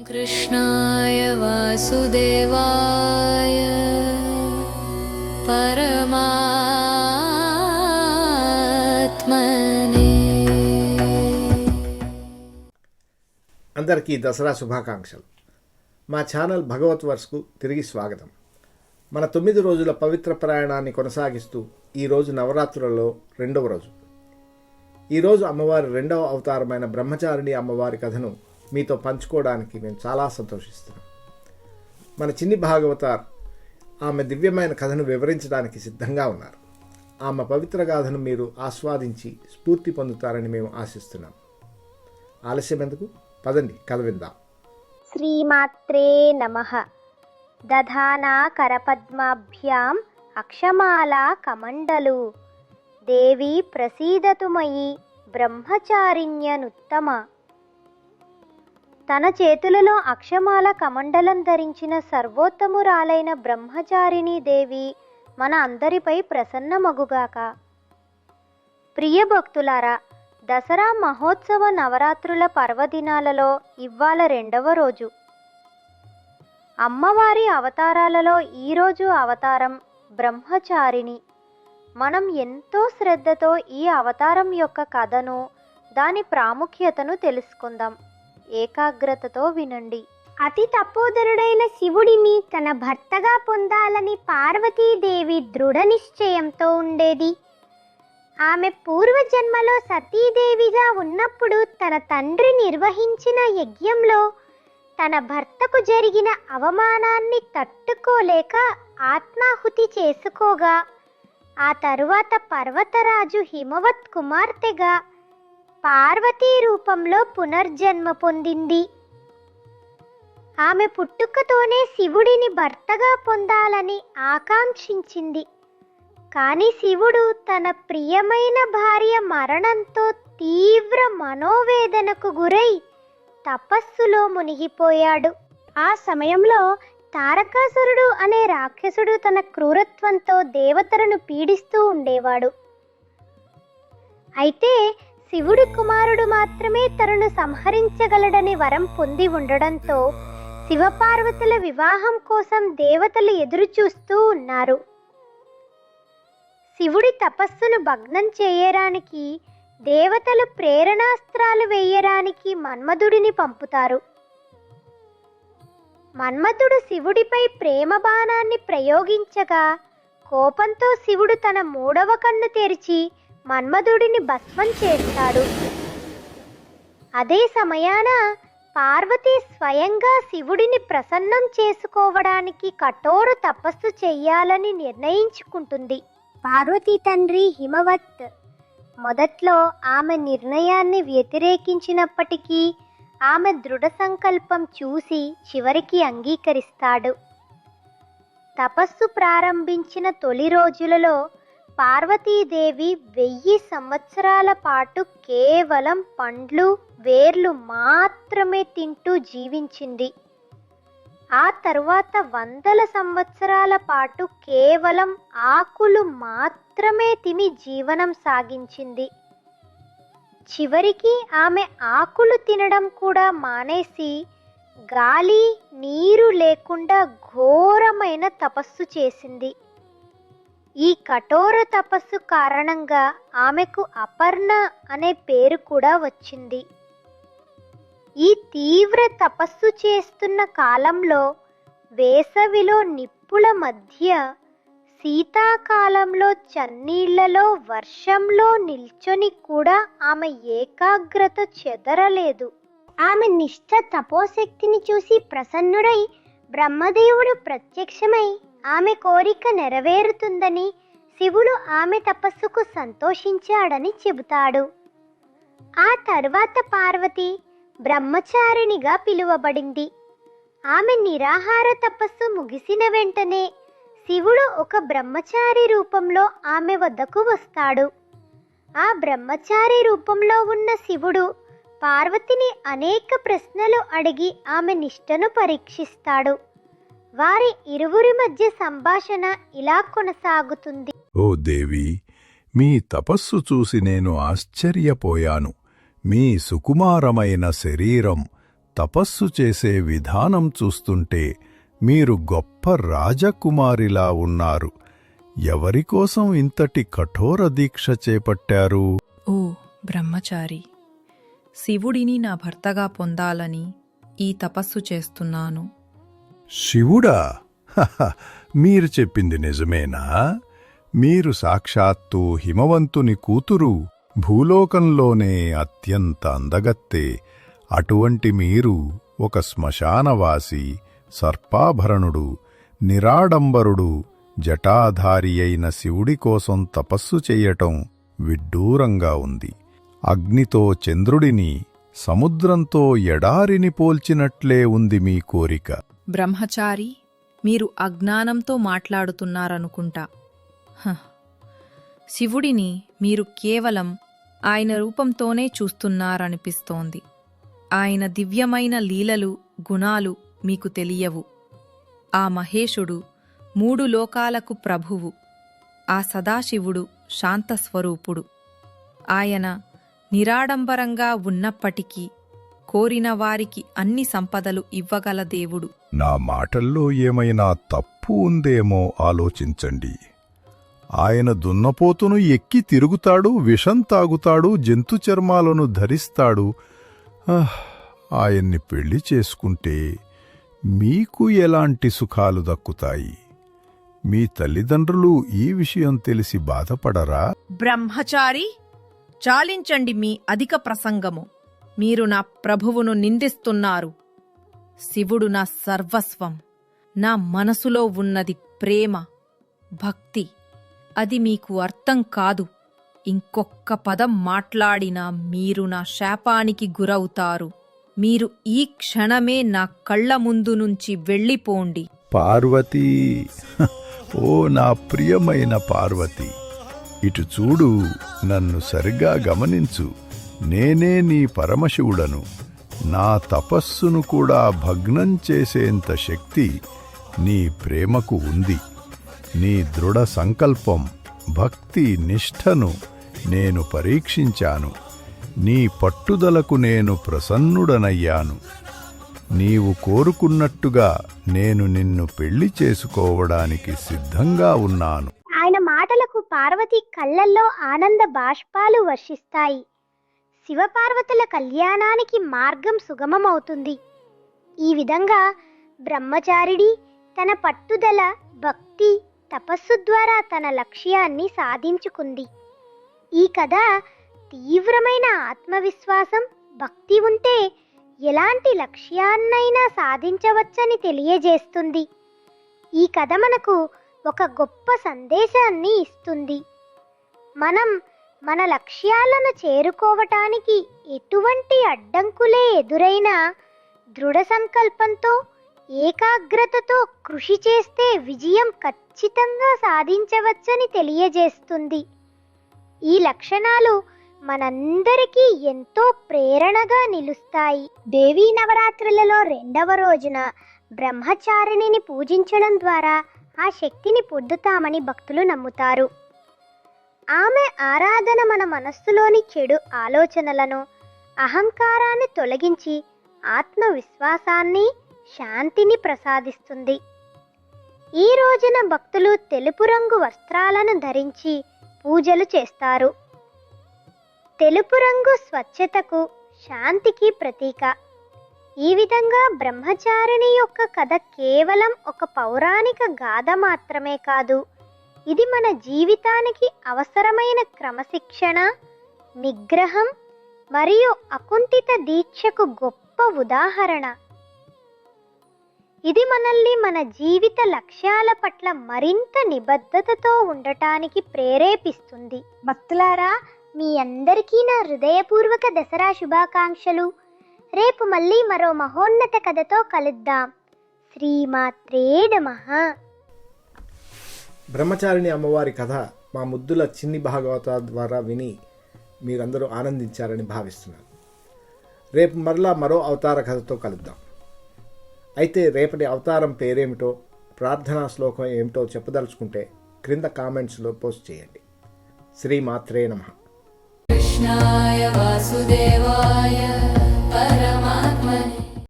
कृष्णाय वासुदेवाय परमात्मने। అందరికీ దసరా శుభాకాంక్షలు. మా ఛానల్ భగవత్ వర్స్కు తిరిగి స్వాగతం. మన 9 రోజుల పవిత్ర ప్రయాణాన్ని కొనసాగిస్తూ ఈరోజు నవరాత్రులలో 2వ రోజు. ఈరోజు అమ్మవారి 2వ అవతారమైన బ్రహ్మచారిణి అమ్మవారి కథను మీతో పంచుకోవడానికి మేము చాలా సంతోషిస్తున్నాం. మన చిన్ని భాగవతార్ ఆమె దివ్యమైన కథను వివరించడానికి సిద్ధంగా ఉన్నారు. ఆమె పవిత్ర గాథను మీరు ఆస్వాదించి స్ఫూర్తి పొందుతారని మేము ఆశిస్తున్నాం. ఆలస్యం ఎందుకు, పదండి కథ విందాం. శ్రీమాత్రే నమః. దధానా కరపద్మాభ్యాం అక్షమాలా కమండలు. దేవి ప్రసీదతు మయి బ్రహ్మచారిణ్యనుత్తమ. తన చేతులలో అక్షమాల కమండలం ధరించిన సర్వోత్తమురాలైన బ్రహ్మచారిణి దేవి మన అందరిపై ప్రసన్నమగుగాక. ప్రియ భక్తులారా, దసరా మహోత్సవ నవరాత్రుల పర్వదినాలలో ఇవాళ 2వ రోజు. అమ్మవారి అవతారాలలో ఈరోజు అవతారం బ్రహ్మచారిణి. మనం ఎంతో శ్రద్ధతో ఈ అవతారం యొక్క కథను, దాని ప్రాముఖ్యతను తెలుసుకుందాం. ఏకాగ్రతతో వినండి. అతి తపోధనుడైన శివుడిని తన భర్తగా పొందాలని పార్వతీదేవి దృఢ నిశ్చయంతో ఉండేది. ఆమె పూర్వజన్మలో సతీదేవిగా ఉన్నప్పుడు తన తండ్రి నిర్వహించిన యజ్ఞంలో తన భర్తకు జరిగిన అవమానాన్ని తట్టుకోలేక ఆత్మాహుతి చేసుకోగా, ఆ తరువాత పర్వతరాజు హిమవత్ కుమార్తెగా పార్వతీ రూపంలో పునర్జన్మ పొందింది. ఆమె పుట్టుకతోనే శివుడిని భర్తగా పొందాలని ఆకాంక్షించింది. కానీ శివుడు తన ప్రియమైన భార్య మరణంతో తీవ్ర మనోవేదనకు గురై తపస్సులో మునిగిపోయాడు. ఆ సమయంలో తారకాసురుడు అనే రాక్షసుడు తన క్రూరత్వంతో దేవతలను పీడిస్తూ ఉండేవాడు. అయితే శివుడి కుమారుడు మాత్రమే తనను సంహరించగలడని వరం పొంది ఉండడంతో శివపార్వతుల వివాహం కోసం దేవతలు ఎదురు చూస్తూ ఉన్నారు. శివుడి తపస్సును భగ్నం చేయడానికి దేవతలు ప్రేరణాస్త్రాలు వేయడానికి మన్మధుడిని పంపుతారు. మన్మధుడు శివుడిపై ప్రేమ బాణాన్ని ప్రయోగించగా, కోపంతో శివుడు తన 3వ కన్ను తెరిచి మన్మధుడిని భస్మం చేస్తాడు. అదే సమయాన పార్వతి స్వయంగా శివుడిని ప్రసన్నం చేసుకోవడానికి కఠోర తపస్సు చెయ్యాలని నిర్ణయించుకుంటుంది. పార్వతీ తండ్రి హిమవత్ మొదట్లో ఆమె నిర్ణయాన్ని వ్యతిరేకించినప్పటికీ ఆమె దృఢ సంకల్పం చూసి చివరికి అంగీకరిస్తాడు. తపస్సు ప్రారంభించిన తొలి రోజులలో పార్వతీదేవి 1000 సంవత్సరాల పాటు కేవలం పండ్లు, వేర్లు మాత్రమే తింటూ జీవించింది. ఆ తరువాత 100 సంవత్సరాల పాటు కేవలం ఆకులు మాత్రమే తిని జీవనం సాగించింది. చివరికి ఆమె ఆకులు తినడం కూడా మానేసి గాలి, నీరు లేకుండా ఘోరమైన తపస్సు చేసింది. ఈ కఠోర తపస్సు కారణంగా ఆమెకు అపర్ణ అనే పేరు కూడా వచ్చింది. ఈ తీవ్ర తపస్సు చేస్తున్న కాలంలో వేసవిలో నిప్పుల మధ్య, శీతాకాలంలో చన్నీళ్లలో, వర్షంలో నిల్చొని కూడా ఆమె ఏకాగ్రత చెదరలేదు. ఆమె నిష్ఠ తపోశక్తిని చూసి ప్రసన్నుడై బ్రహ్మదేవుడు ప్రత్యక్షమై ఆమె కోరిక నెరవేరుతుందని, శివుడు ఆమె తపస్సుకు సంతోషించాడని చెబుతాడు. ఆ తరువాత పార్వతి బ్రహ్మచారిణిగా పిలువబడింది. ఆమె నిరాహార తపస్సు ముగిసిన వెంటనే శివుడు ఒక బ్రహ్మచారి రూపంలో ఆమె వద్దకు వస్తాడు. ఆ బ్రహ్మచారి రూపంలో ఉన్న శివుడు పార్వతిని అనేక ప్రశ్నలు అడిగి ఆమె నిష్ఠను పరీక్షిస్తాడు. వారి ఇరువురి మధ్య సంభాషణ ఇలా కొనసాగుతుంది. ఓ దేవి, మీ తపస్సు చూసి నేను ఆశ్చర్యపోయాను. మీ సుకుమారమైన శరీరం తపస్సు చేసే విధానం చూస్తుంటే మీరు గొప్ప రాజకుమారిలా ఉన్నారు. ఎవరికోసం ఇంతటి కఠోర దీక్ష చేపట్టారు? ఓ బ్రహ్మచారి, శివుడిని నా భర్తగా పొందాలని ఈ తపస్సు చేస్తున్నాను. శివుడా? హహ, మీరు చెప్పింది నిజమేనా? మీరు సాక్షాత్తు హిమవంతుని కూతురు, భూలోకంలోనే అత్యంత అందగత్తే. అటువంటి మీరు ఒక శ్మశానవాసి, సర్పాభరణుడు, నిరాడంబరుడు, జటాధారి అయిన శివుడి కోసం తపస్సు చెయ్యటం విడ్డూరంగా ఉంది. అగ్నితో చంద్రుడిని, సముద్రంతో ఎడారిని పోల్చినట్లే ఉంది మీ కోరిక. బ్రహ్మచారి, మీరు అజ్ఞానంతో మాట్లాడుతున్నారనుకుంటా. శివుడిని మీరు కేవలం ఆయన రూపంతోనే చూస్తున్నారనిపిస్తోంది. ఆయన దివ్యమైన లీలలు, గుణాలు మీకు తెలియవు. ఆ మహేశుడు 3 లోకాలకు ప్రభువు. ఆ సదాశివుడు శాంతస్వరూపుడు. ఆయన నిరాడంబరంగా ఉన్నప్పటికీ కోరిన వారికి అన్ని సంపదలు ఇవ్వగల దేవుడు. నా మాటల్లో ఏమైనా తప్పు ఉందేమో ఆలోచించండి. ఆయన దున్నపోతును ఎక్కి తిరుగుతాడు, విషం తాగుతాడు, జంతు చర్మాలను ధరిస్తాడు. ఆయన్ని పెళ్లి చేసుకుంటే మీకు ఎలాంటి సుఖాలు దక్కుతాయి? మీ తల్లిదండ్రులు ఈ విషయం తెలిసి బాధపడరా? బ్రహ్మచారి, చాలించండి మీ అధిక ప్రసంగము. మీరు నా ప్రభువును నిందిస్తున్నారు. శివుడు నా సర్వస్వం. నా మనసులో ఉన్నది ప్రేమ, భక్తి. అది మీకు అర్థం కాదు. ఇంకొక్క పదం మాట్లాడినా మీరు నా శాపానికి గురవుతారు. మీరు ఈ క్షణమే నా కళ్ల ముందు నుంచి వెళ్ళిపోండి. పార్వతీ, ఓ నా ప్రియమైన పార్వతి, ఇటు చూడు, నన్ను సరిగా గమనించు. నేనే నీ పరమశివుడను. నా తపస్సును కూడా భగ్నం చేసేంత శక్తి నీ ప్రేమకు ఉంది. నీ దృఢ సంకల్పం, భక్తి, నిష్ఠను నేను పరీక్షించాను. నీ పట్టుదలకు నేను ప్రసన్నుడనయ్యాను. నీవు కోరుకున్నట్టుగా నేను నిన్ను పెళ్లి చేసుకోవడానికి సిద్ధంగా ఉన్నాను. ఆయన మాటలకు పార్వతి కళ్ళల్లో ఆనంద బాష్పాలు వర్షిస్తాయి. శివపార్వతుల కళ్యాణానికి మార్గం సుగమమవుతుంది. ఈ విధంగా బ్రహ్మచారిడి తన పట్టుదల, భక్తి, తపస్సు ద్వారా తన లక్ష్యాన్ని సాధించుకుంది. ఈ కథ తీవ్రమైన ఆత్మవిశ్వాసం, భక్తి ఉంటే ఎలాంటి లక్ష్యాన్నైనా సాధించవచ్చని తెలియజేస్తుంది. ఈ కథ మనకు ఒక గొప్ప సందేశాన్ని ఇస్తుంది. మనం మన లక్ష్యాలను చేరుకోవటానికి ఎటువంటి అడ్డంకులే ఎదురైనా దృఢ సంకల్పంతో, ఏకాగ్రతతో కృషి చేస్తే విజయం ఖచ్చితంగా సాధించవచ్చని తెలియజేస్తుంది. ఈ లక్షణాలు మనందరికీ ఎంతో ప్రేరణగా నిలుస్తాయి. దేవీ నవరాత్రులలో 2వ రోజున బ్రహ్మచారిణిని పూజించడం ద్వారా ఆ శక్తిని పొందుతామని భక్తులు నమ్ముతారు. ఆమె ఆరాధన మన మనస్సులోని చెడు ఆలోచనలను, అహంకారాన్ని తొలగించి ఆత్మవిశ్వాసాన్ని, శాంతిని ప్రసాదిస్తుంది. ఈ రోజున భక్తులు తెలుపు రంగు వస్త్రాలను ధరించి పూజలు చేస్తారు. తెలుపు రంగు స్వచ్ఛతకు, శాంతికి ప్రతీక. ఈ విధంగా బ్రహ్మచారిణి యొక్క కథ కేవలం ఒక పౌరాణిక గాథ మాత్రమే కాదు, ఇది మన జీవితానికి అవసరమైన క్రమశిక్షణ, నిగ్రహం మరియు అకుంఠిత దీక్షకు గొప్ప ఉదాహరణ. ఇది మనల్ని మన జీవిత లక్ష్యాల పట్ల మరింత నిబద్ధతతో ఉండటానికి ప్రేరేపిస్తుంది. భక్తులారా, మీ అందరికీ నా హృదయపూర్వక దసరా శుభాకాంక్షలు. రేపు మళ్ళీ మరో మహోన్నత కథతో కలుద్దాం. శ్రీమాత్రే నమః. బ్రహ్మచారిణి అమ్మవారి కథ మా ముద్దుల చిన్ని భాగవత ద్వారా విని మీరందరూ ఆనందించారని భావిస్తున్నాను. రేపు మరలా మరో అవతార కథతో కలుద్దాం. అయితే రేపటి అవతారం పేరేమిటో, ప్రార్థనా శ్లోకం ఏమిటో చెప్పదలుచుకుంటే క్రింద కామెంట్స్లో పోస్ట్ చేయండి. శ్రీమాత్రే నమః. కృష్ణాయ వాసుదేవాయ పరమాత్మనే